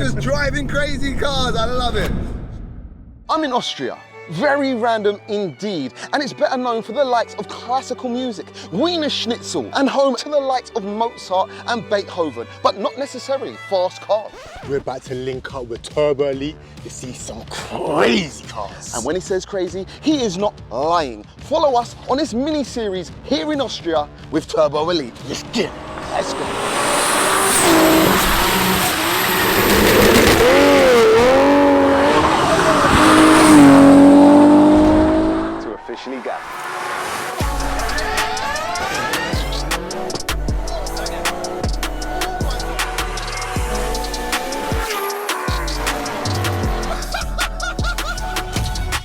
just driving crazy cars. I love it. I'm in Austria. Very random indeed, and it's better known for the likes of classical music, Wiener Schnitzel, and home to the likes of Mozart and Beethoven, but not necessarily fast cars. We're about to link up with Turbo Elite to see some crazy cars. And when he says crazy, he is not lying. Follow us on this mini-series here in Austria with Turbo Elite. Let's get it. Let's go. Officially go.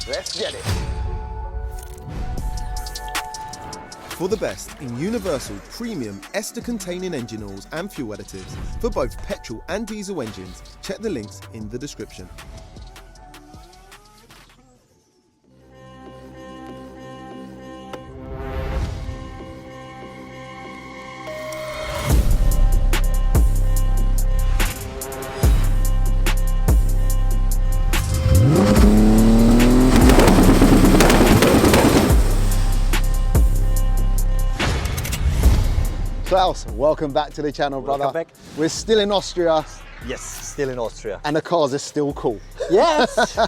Let's get it. For the best in universal premium ester-containing engine oils and fuel additives for both petrol and diesel engines, check the links in the description. Klaus, welcome back to the channel, brother. Welcome back. We're still in Austria. Yes, still in Austria. And the cars are still cool. Yes!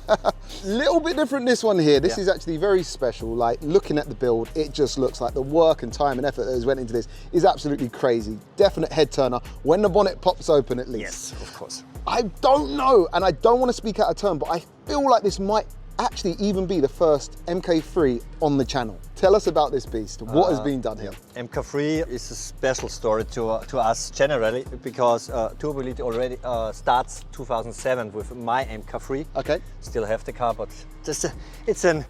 Little bit different this one here. This is actually very special. Like, looking at the build, it just looks like the work and time and effort that has went into this is absolutely crazy. Definite head turner when the bonnet pops open at least. Yes, of course. I don't know, and I don't want to speak out of turn, but I feel like this might actually even be the first MK3 on the channel. Tell us about this beast. What has been done here? MK3 is a special story to us generally because Turbo Elite already starts 2007 with my MK3. Okay. Still have the car, but it's a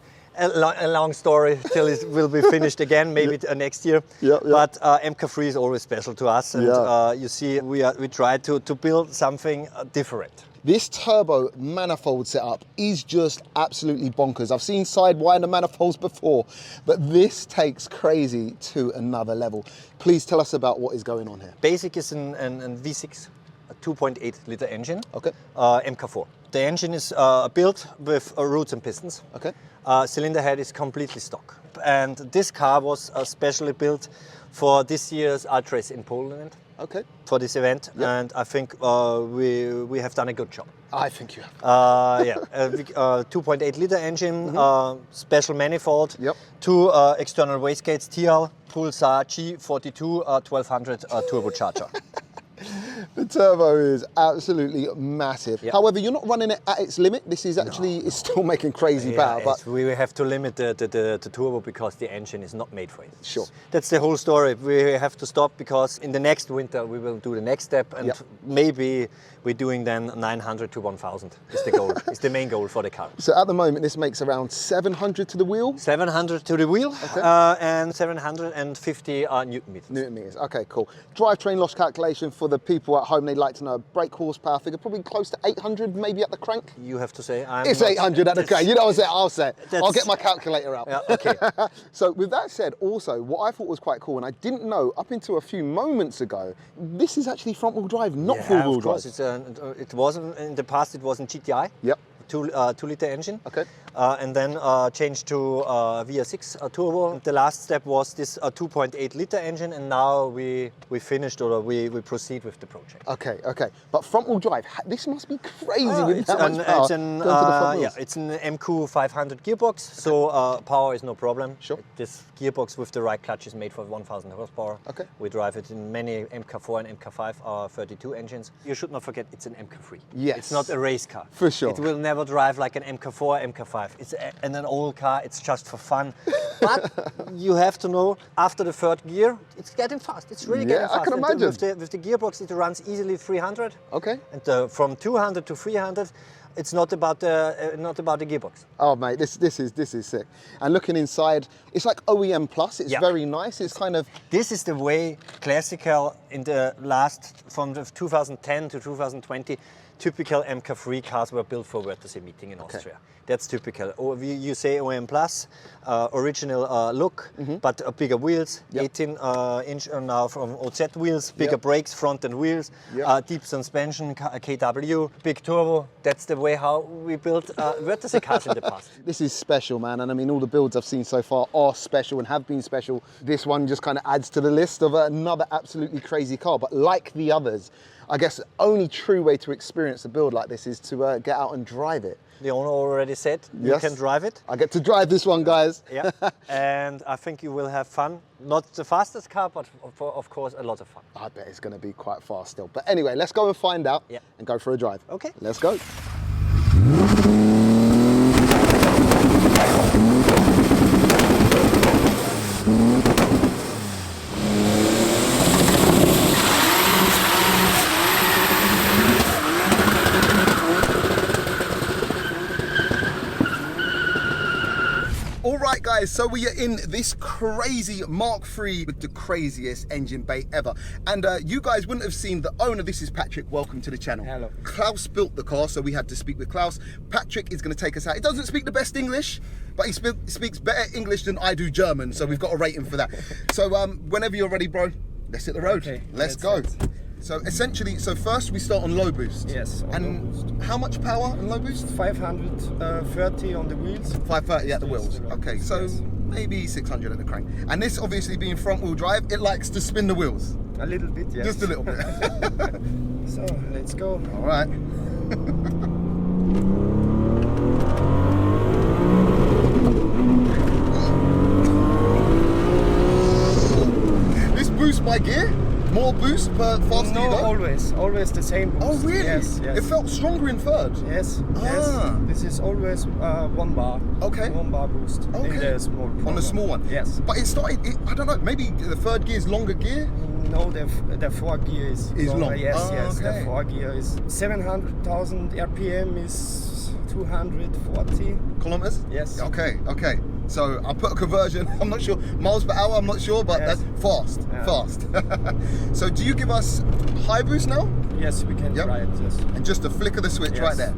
long story till it will be finished again, maybe next year. But MK3 is always special to us, and you see, we try to build something different. This turbo manifold setup is just absolutely bonkers. I've seen Sidewinder manifolds before, but this takes crazy to another level. Please tell us about what is going on here. Basic is an V6, a 2.8 liter engine, Okay. MK4. The engine is built with roots and pistons. Okay. Cylinder head is completely stock. And this car was specially built for this year's Art Race in Poland. Okay. For this event, Yep. and I think we have done a good job. I think you have. 2.8 liter engine, special manifold, Yep. 2 external wastegates, TL, Pulsar G42 1200 turbocharger. The turbo is absolutely massive. Yep. However, you're not running it at its limit. This is actually, it's still making crazy power. But we have to limit the turbo because the engine is not made for it. Sure. That's the whole story. We have to stop because in the next winter we will do the next step, and maybe we're doing then 900 to 1000 is the goal. It's the main goal for the car. so at the moment, this makes around 700 to the wheel. 700 to the wheel, Okay. and 750 Newton meters. Newton meters. Okay, cool. Drivetrain loss calculation for the people at home, they'd like to know a brake horsepower figure, probably close to 800 maybe at the crank. You have to say. It's 800 at the crank. You know what I'll say. I'll get my calculator out. Yeah, okay. So with that said, also, what I thought was quite cool, and I didn't know up until a few moments ago, this is actually front-wheel drive, not four-wheel of course. drive. It wasn't in the past. It was in GTI. Yep. 2 liter engine. Okay. And then changed to VR6 turbo. The last step was this 2.8 liter engine, and now we finished, or we proceed with the project. Okay, okay. But front-wheel drive, this must be crazy with that much power. It's an it's an MQ500 gearbox, so power is no problem. Sure. This gearbox with the right clutch is made for 1000 horsepower. Okay. We drive it in many MK4 and MK5 32 engines. You should not forget it's an MK3. Yes. It's not a race car. For sure. It will never drive like an MK4, MK5. It's an old car, it's just for fun. But you have to know, after the third gear, it's getting fast. It's really getting fast. I can imagine. With the gearbox, it runs easily 300. Okay. And from 200 to 300, it's not about the gearbox. Oh mate, this is sick. And looking inside, it's like OEM plus. It's very nice. It's kind of. This is the way classical in the last from 2010 to 2020. Typical MK3 cars were built for Wörthersee meeting in Austria. That's typical. Or you say OEM plus, original look, but bigger wheels, 18-inch now from OZ wheels, bigger brakes, front end wheels, deep suspension, KW, big turbo. That's the way how we built Wörthersee cars in the past. This is special, man. And I mean, all the builds I've seen so far are special and have been special. This one just kind of adds to the list of another absolutely crazy car. But like the others, I guess the only true way to experience a build like this is to get out and drive it. The owner already said you can drive it. I get to drive this one, guys. Yeah, and I think you will have fun. Not the fastest car, but of course a lot of fun. I bet it's going to be quite fast still. But anyway, let's go and find out and go for a drive. Okay. Let's go. Alright guys, so we are in this crazy Mark III with the craziest engine bay ever. And you guys wouldn't have seen the owner. This is Patrick, welcome to the channel. Hello. Klaus built the car, so we had to speak with Klaus. Patrick is going to take us out. He doesn't speak the best English, but he speaks better English than I do German, so we've got to rate him for that. So whenever you're ready, bro, let's hit the road. Okay, let's go. So essentially, first we start on low boost. Yes. And how much power on low boost? 530 on the wheels. 530 at the wheels. Okay, so maybe 600 at the crank. And this obviously being front wheel drive, it likes to spin the wheels. A little bit, yes. Just a little bit. So let's go. All right. This boosts my gear? More boost per faster No, you go? always the same boost. Oh really? Yes, yes. It felt stronger in third? Yes, Ah. yes. This is always 1 bar. Okay. 1 bar boost in the small On the small one? Yes. But it started, I don't know, maybe the third gear is longer gear? No, the 4 gear is longer. long? Yes, Ah, yes. okay. The 4 gear is 700,000 RPM is 240 kilometers? Yes. Okay, okay. So I'll put a conversion, I'm not sure, miles per hour, I'm not sure, but Yes. that's fast, Yeah. fast. So do you give us high boost now? Yes, we can try it. Yes. And just a flick of the switch right Yes. there.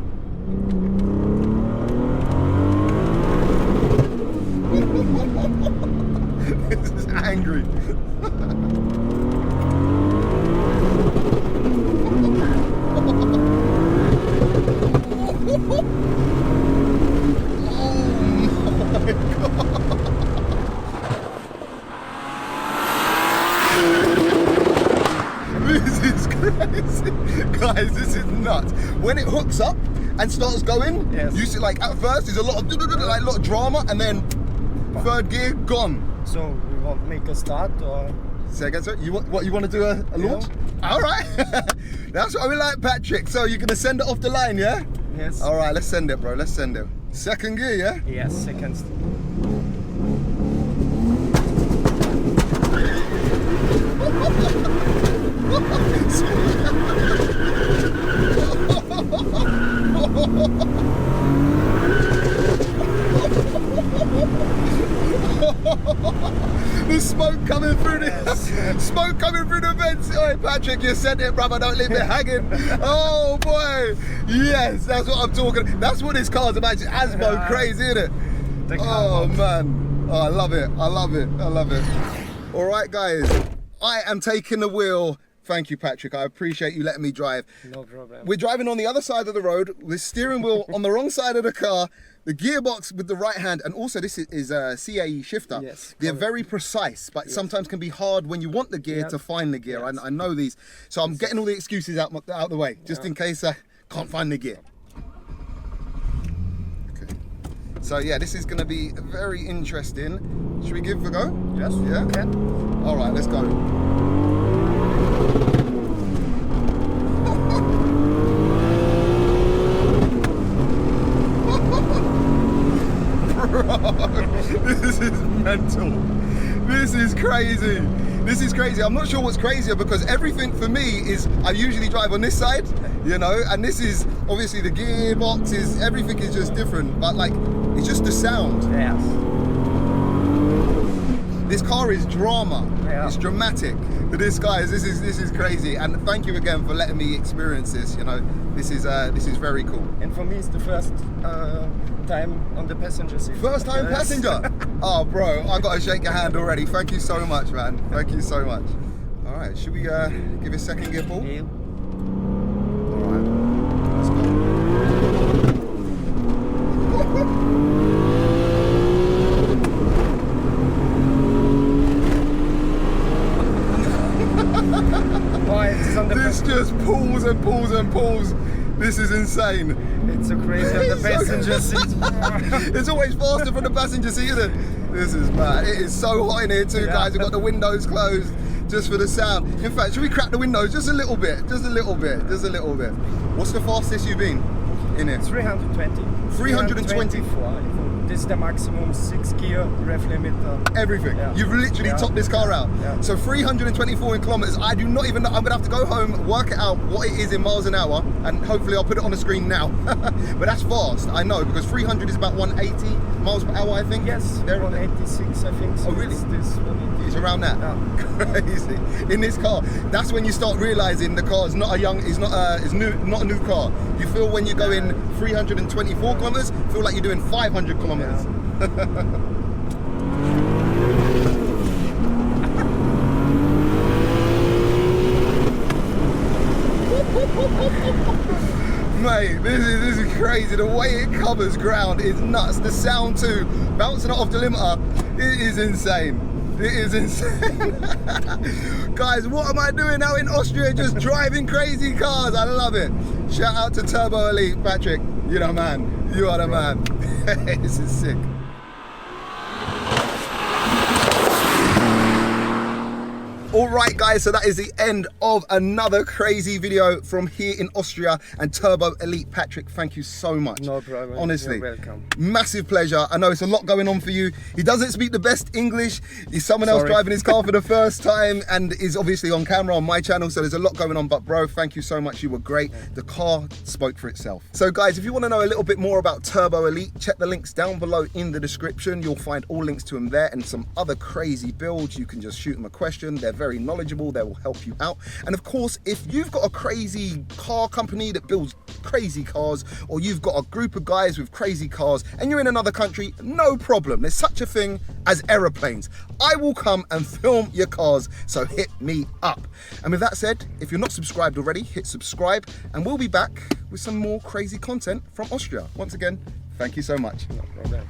This is angry. This is crazy. Guys, this is nuts. When it hooks up and starts going, Yes. you see like at first there's a lot of like a lot of drama and then third gear gone. So we want to make a start or? Say again, sir? You want to do a launch? All right. That's what we like, Patrick. So you're gonna send it off the line, yeah? Yes. All right, let's send it, bro. Let's send it. Second gear, yeah? Yes, second. There's smoke coming through the smoke coming through the vents. All right, Patrick, you sent it, brother. Don't leave me hanging. Oh boy, yes, that's what I'm talking. That's what this car's about. It's Asmo crazy, isn't it? Oh man, oh, I love it. I love it. I love it. All right, guys, I am taking the wheel. Thank you, Patrick. I appreciate you letting me drive. No problem. We're driving on the other side of the road, with steering wheel on the wrong side of the car, the gearbox with the right hand, and also this is a CAE shifter. Yes, They're correct. very precise, but sometimes can be hard when you want the gear to find the gear. Yes. I know these. So I'm getting all the excuses out the way, just in case I can't find the gear. Okay. So yeah, this is going to be very interesting. Should we give it a go? Yes. Yeah? Okay. All right, let's go. This is mental. This is crazy. This is crazy. I'm not sure what's crazier because everything for me is I usually drive on this side you know, and this is obviously the gearbox is, everything is just different, but like, it's just the sound. Yes. This car is drama. Yeah. It's dramatic. But this is crazy. And thank you again for letting me experience this. You know, this is very cool. And for me, it's the first time on the passenger seat. First time passenger. Oh, bro, I got to shake your hand already. Thank you so much, man. Thank you so much. All right, should we give it second gear, Paul? Yeah. All right, let's go. This just pulls and pulls and pulls. This is insane. It's so crazy on the passenger seat. It's always faster from the passenger seat, isn't it? This is mad. It is so hot in here too, guys. We've got the windows closed just for the sound. In fact, should we crack the windows just a little bit? Just a little bit. Just a little bit. What's the fastest you've been in here? 320. 324. This is the maximum 6 gear rev limiter. Everything. Yeah. You've literally topped this car out. Yeah. So 324 kilometers. I do not even know. I'm gonna have to go home, work it out what it is in miles an hour, and hopefully I'll put it on the screen now. But that's fast, I know, because 300 is about 180 miles per hour, I think. Yes, There, 186, I think. So Oh, really? It's this 180. It's around that. Yeah. Crazy. In this car, that's when you start realizing the car is not a young, it's not a new car. You feel when you go in 324 kilometers, feel like you're doing 500 kilometers. Yeah. Mate, this is crazy. The way it covers ground is nuts. The sound too, bouncing it off the limiter, it is insane. It is insane. Guys, what am I doing now in Austria? Just driving crazy cars. I love it. Shout out to Turbo Elite, Patrick. You're the man. You are the man. This is sick. Alright guys, so that is the end of another crazy video from here in Austria and Turbo Elite. Patrick, thank you so much. No problem. Honestly, You're welcome. Massive pleasure. I know it's a lot going on for you. He doesn't speak the best English. He's someone else driving his car for the first time and is obviously on camera on my channel, so there's a lot going on. But bro, thank you so much. You were great. The car spoke for itself. So guys, if you want to know a little bit more about Turbo Elite, check the links down below in the description. You'll find all links to them there and some other crazy builds. You can just shoot them a question. They're very knowledgeable. They will help you out. And of course, if you've got a crazy car company that builds crazy cars, or you've got a group of guys with crazy cars and you're in another country, no problem. There's such a thing as aeroplanes. I will come and film your cars, so hit me up. And with that said, if you're not subscribed already, hit subscribe and we'll be back with some more crazy content from Austria. Once again, thank you so much. No problem.